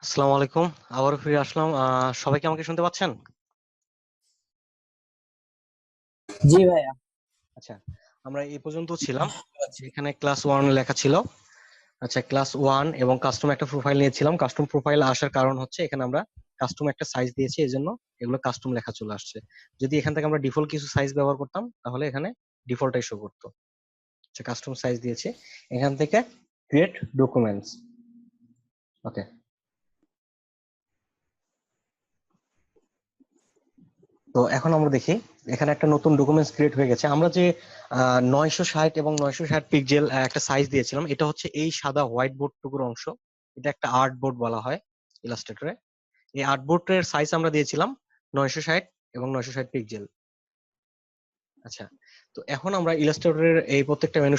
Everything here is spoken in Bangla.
আসসালামু আলাইকুম। আবারও ফিরে আসলাম। সবাই কি আমাকে শুনতে পাচ্ছেন? জি ভাইয়া। আচ্ছা, আমরা এই পর্যন্ত ছিলাম যেখানে ক্লাস ওয়ান লেখা ছিল। আচ্ছা, ক্লাস ওয়ান এবং কাস্টম একটা প্রোফাইল নিয়েছিলাম। কাস্টম প্রোফাইল আসার কারণ হচ্ছে এখানে আমরা কাস্টম একটা সাইজ দিয়েছি, এই জন্য এগুলো কাস্টম লেখা চলে আসছে। যদি এখান থেকে আমরা ডিফল্ট কিছু সাইজ ব্যবহার করতাম তাহলে এখানে ডিফল্টটাই শো করতো। আচ্ছা, কাস্টম সাইজ দিয়েছি। এখান থেকে ক্রিয়েট ডকুমেন্টস। ওকে, তো এখন আমরা দেখি এখানে একটা নতুন ডকুমেন্টস ক্রিয়েট হয়ে গেছে। আমরা যে 960 এবং 960 পিক্সেল একটা সাইজ দিয়েছিলাম, এটা হচ্ছে এই সাদা হোয়াইট বোর্ড টুকুর অংশ। এটা একটা আর্ট বোর্ড বলা হয় ইলাস্ট্রেটরে। এই আর্ট বোর্ডের সাইজ আমরা দিয়েছিলাম 960 এবং 960 পিক্সেল। আচ্ছা, তো এখন আমরা ইলাস্ট্রেটরের এই প্রত্যেকটা মেনু